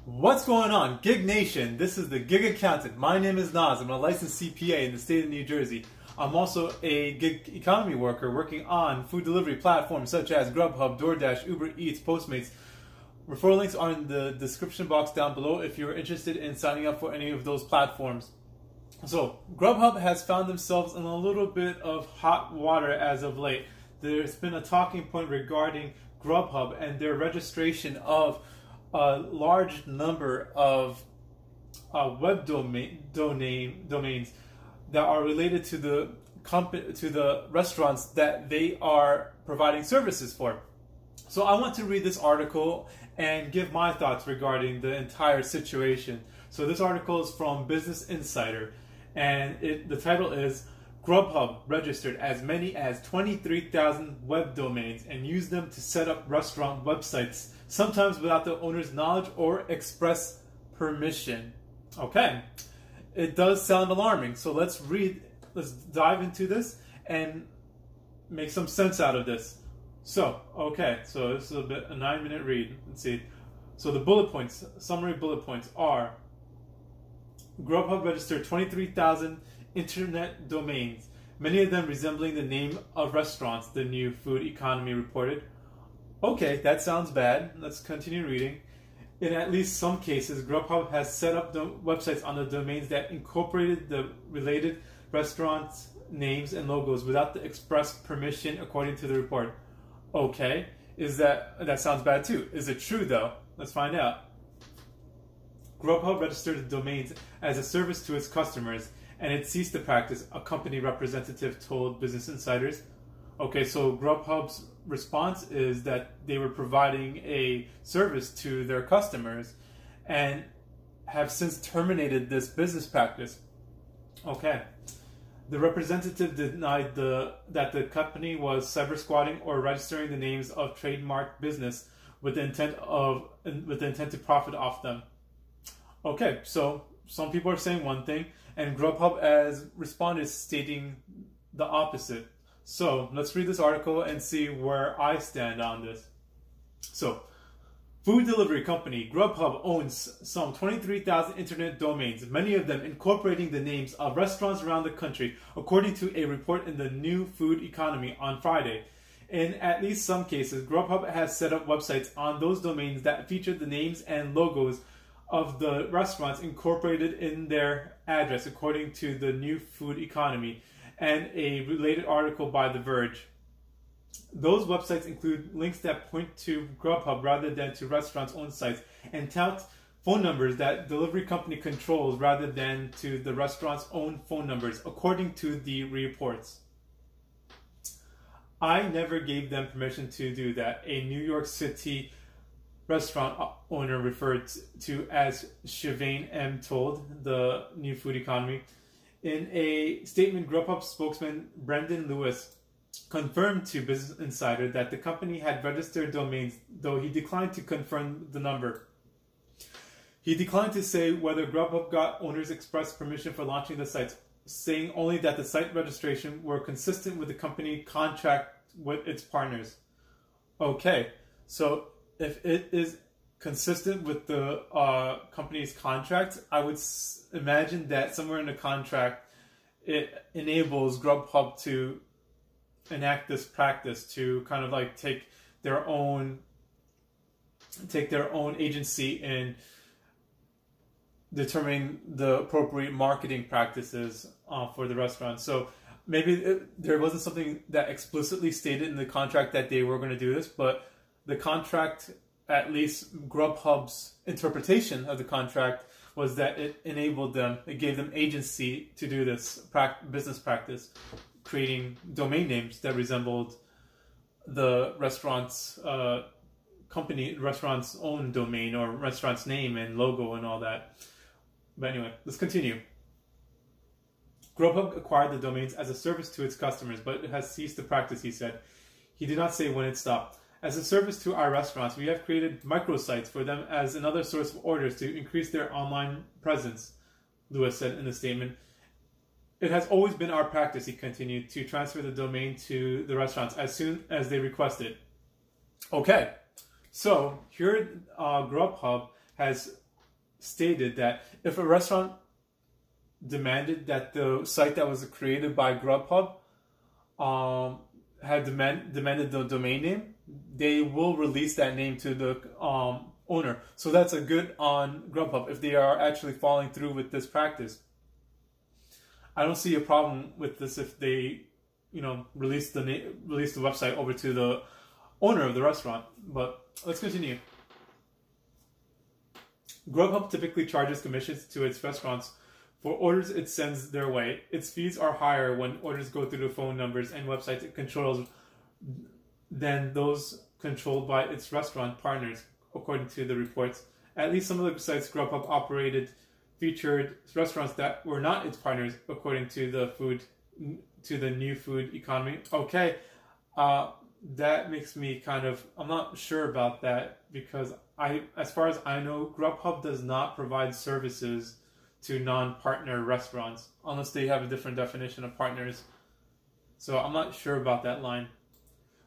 What's going on, Gig Nation? This is the Gig Accountant. My name is Naz. I'm a licensed CPA in the state of New Jersey. I'm also a gig economy worker working on food delivery platforms such as Grubhub, DoorDash, Uber Eats, Postmates. Referral links are in the description box down below if you're interested in signing up for any of those platforms. So, Grubhub has found themselves in a little bit of hot water as of late. There's been a talking point regarding Grubhub and their registration of a large number of web domains that are related to the restaurants that they are providing services for. So I want to read this article and give my thoughts regarding the entire situation. So this article is from Business Insider, and the title is Grubhub registered as many as 23,000 web domains and used them to set up restaurant websites, sometimes without the owner's knowledge or express permission. Okay, it does sound alarming. So let's dive into this and make some sense out of this. So, okay, so this is a 9-minute read. Let's see. So the bullet points, summary bullet points are: Grubhub registered 23,000 internet domains, many of them resembling the name of restaurants, the New Food Economy reported. Okay, that sounds bad. Let's continue reading. In at least some cases, Grubhub has set up websites on the domains that incorporated the related restaurants' names and logos without the express permission, according to the report. Okay, that sounds bad too. Is it true though? Let's find out. Grubhub registered the domains as a service to its customers, and it ceased the practice, a company representative told Business Insiders. Okay, so Grubhub's response is that they were providing a service to their customers and have since terminated this business practice. Okay. The representative denied that the company was cyber squatting or registering the names of trademark business with the intent to profit off them. Okay, so some people are saying one thing, and Grubhub has responded stating the opposite. So let's read this article and see where I stand on this. So, food delivery company Grubhub owns some 23,000 internet domains, many of them incorporating the names of restaurants around the country, according to a report in the New Food Economy on Friday. In at least some cases, Grubhub has set up websites on those domains that feature the names and logos of the restaurants incorporated in their address, according to the New Food Economy and a related article by The Verge. Those websites include links that point to Grubhub rather than to restaurants' own sites, and tout phone numbers that delivery company controls rather than to the restaurant's own phone numbers, according to the reports. I never gave them permission to do that, a New York City restaurant owner referred to as Siobhan M. told the New Food Economy. In a statement, Grubhub spokesman Brendan Lewis confirmed to Business Insider that the company had registered domains, though he declined to confirm the number. He declined to say whether Grubhub got owners' express permission for launching the sites, saying only that the site registration were consistent with the company contract with its partners. Okay, so if it is consistent with the company's contract, I would imagine that somewhere in the contract it enables Grubhub to enact this practice to kind of like take their own agency in determining the appropriate marketing practices for the restaurant. So maybe there wasn't something that explicitly stated in the contract that they were going to do this, but the contract, at least Grubhub's interpretation of the contract, was that it enabled them, it gave them agency to do this business practice, creating domain names that resembled the restaurant's restaurant's own domain or restaurant's name and logo and all that. But anyway, let's continue. Grubhub acquired the domains as a service to its customers, but it has ceased the practice, he said. He did not say when it stopped. As a service to our restaurants, we have created microsites for them as another source of orders to increase their online presence, Lewis said in the statement. It has always been our practice, he continued, to transfer the domain to the restaurants as soon as they request it. Okay, so here Grubhub has stated that if a restaurant demanded that the site that was created by Grubhub had demanded the domain name, they will release that name to the owner. So that's a good on Grubhub if they are actually following through with this practice. I don't see a problem with this if they, release the website over to the owner of the restaurant. But let's continue. Grubhub typically charges commissions to its restaurants for orders it sends their way. Its fees are higher when orders go through the phone numbers and websites it controls than those controlled by its restaurant partners, according to the reports. At least some of the sites Grubhub operated featured restaurants that were not its partners, according to the new food economy. Okay, that makes me I'm not sure about that, because as far as I know, Grubhub does not provide services to non-partner restaurants unless they have a different definition of partners. So I'm not sure about that line.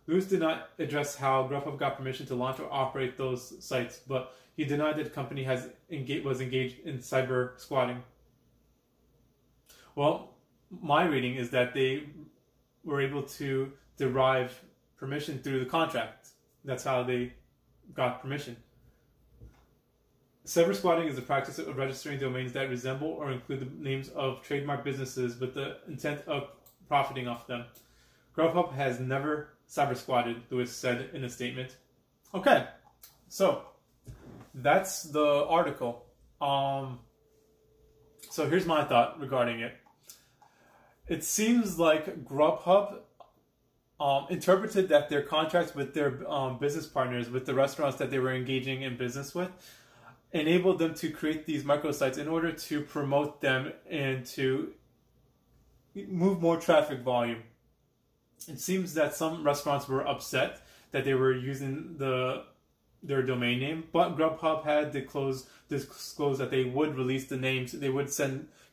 Lewis did not address how Grubhub got permission to launch or operate those sites, but he denied that the company was engaged in cyber squatting. Well, my reading is that they were able to derive permission through the contract. That's how they got permission. Cyber squatting is the practice of registering domains that resemble or include the names of trademark businesses with the intent of profiting off them. Grubhub has never cyber squatted, Lewis said in a statement. Okay, so that's the article. So here's my thought regarding it. It seems like Grubhub interpreted that their contracts with their business partners, with the restaurants that they were engaging in business with, enabled them to create these microsites in order to promote them and to move more traffic volume. It seems that some restaurants were upset that they were using their domain name, but Grubhub had disclosed that they would release the names. They would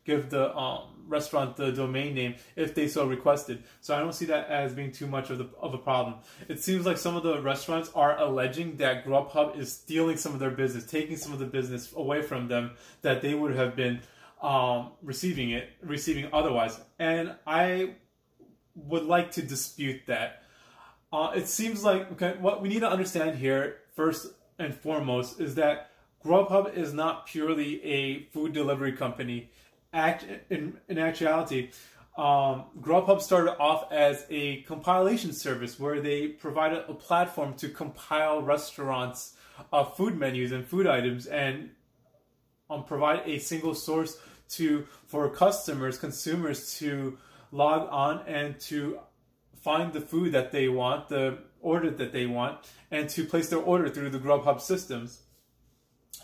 give the restaurant the domain name if they so requested. So I don't see that as being too much of a problem. It seems like some of the restaurants are alleging that Grubhub is stealing some of their business, taking some of the business away from them that they would have been receiving otherwise. And I would like to dispute that. It seems like, what we need to understand here, first and foremost, is that Grubhub is not purely a food delivery company. In actuality, Grubhub started off as a compilation service where they provided a platform to compile restaurants' food menus and food items, and provide a single source for consumers to log on and to find the food that they want, the order that they want, and to place their order through the Grubhub systems.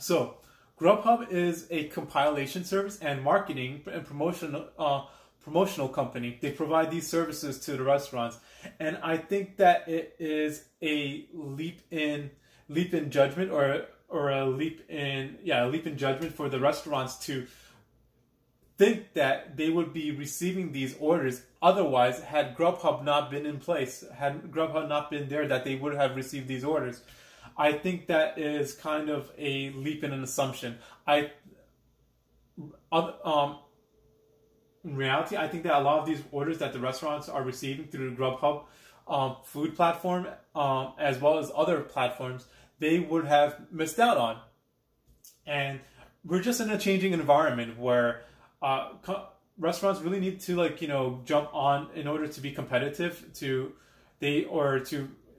So Grubhub is a compilation service and marketing and promotional company. They provide these services to the restaurants, and I think that it is a leap in judgment, or a leap in judgment for the restaurants to think that they would be receiving these orders otherwise had Grubhub not been in place, had Grubhub not been there, that they would have received these orders. I think that is kind of a leap in an assumption. In reality, I think that a lot of these orders that the restaurants are receiving through the Grubhub food platform, as well as other platforms, they would have missed out on. And we're just in a changing environment where restaurants really need to jump on in order to be competitive, to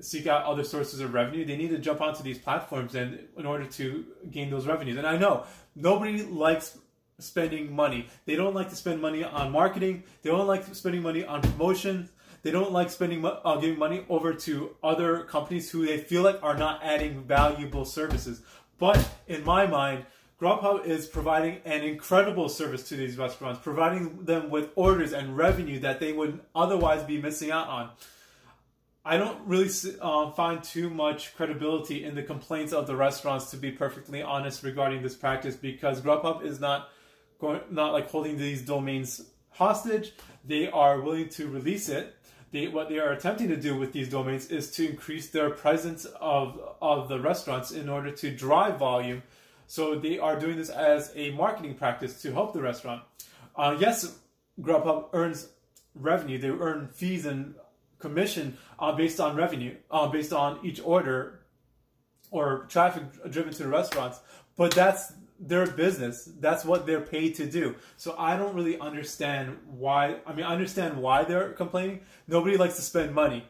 seek out other sources of revenue. They need to jump onto these platforms and in order to gain those revenues. And I know nobody likes spending money. They don't like to spend money on marketing. They don't like spending money on promotion. They don't like giving money over to other companies who they feel like are not adding valuable services. But in my mind, Grubhub is providing an incredible service to these restaurants, providing them with orders and revenue that they would otherwise be missing out on. I don't really find too much credibility in the complaints of the restaurants, to be perfectly honest, regarding this practice, because Grubhub is not holding these domains hostage. They are willing to release it. What they are attempting to do with these domains is to increase their presence of the restaurants in order to drive volume So they are doing this as a marketing practice to help the restaurant. Yes, Grubhub earns revenue. They earn fees and commission based on revenue, based on each order or traffic driven to the restaurants. But that's their business. That's what they're paid to do. So I don't really understand why. I mean, I understand why they're complaining. Nobody likes to spend money,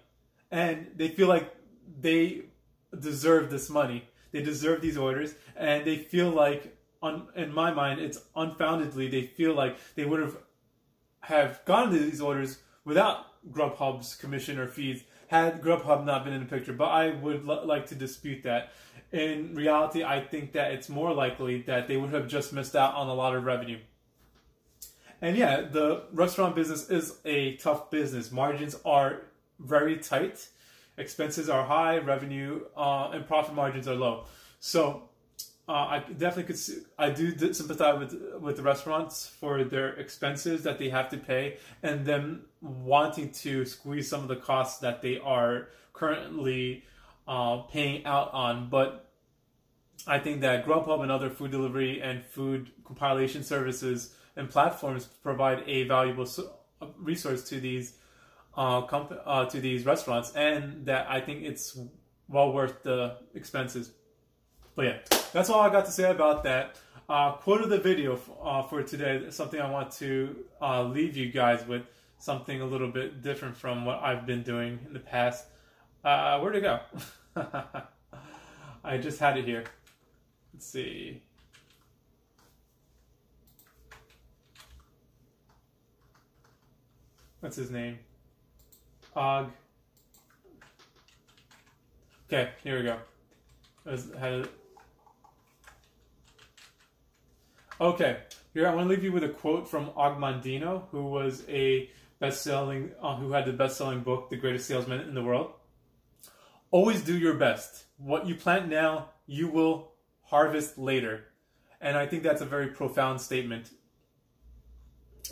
and they feel like they deserve this money. They deserve these orders, and they feel like, in my mind, it's unfoundedly, they feel like they would have gotten these orders without Grubhub's commission or fees had Grubhub not been in the picture. But I would like to dispute that. In reality, I think that it's more likely that they would have just missed out on a lot of revenue. And yeah, the restaurant business is a tough business. Margins are very tight. Expenses are high, revenue and profit margins are low. So I definitely I do sympathize with the restaurants for their expenses that they have to pay and them wanting to squeeze some of the costs that they are currently paying out on. But I think that Grubhub and other food delivery and food compilation services and platforms provide a valuable resource to these restaurants, and that I think it's well worth the expenses. But yeah, that's all I got to say about that. Quote of the video for today, something I want to leave you guys with, something a little bit different from what I've been doing in the past. Where'd it go? I just had it here. Let's see. What's his name? Og. Okay, here we go. Okay, here I want to leave you with a quote from Og Mandino, who was a best-selling, who had the best-selling book, The Greatest Salesman in the World. Always do your best. What you plant now, you will harvest later. And I think that's a very profound statement.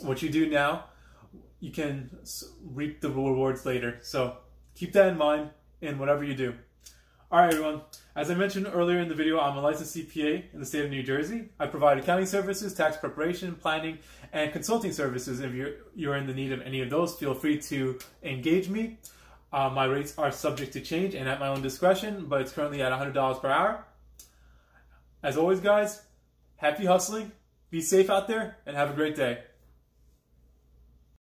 What you do now, you can reap the rewards later. So keep that in mind in whatever you do. All right, everyone. As I mentioned earlier in the video, I'm a licensed CPA in the state of New Jersey. I provide accounting services, tax preparation, planning, and consulting services. If you're in the need of any of those, feel free to engage me. My rates are subject to change and at my own discretion, but it's currently at $100 per hour. As always, guys, happy hustling, be safe out there, and have a great day.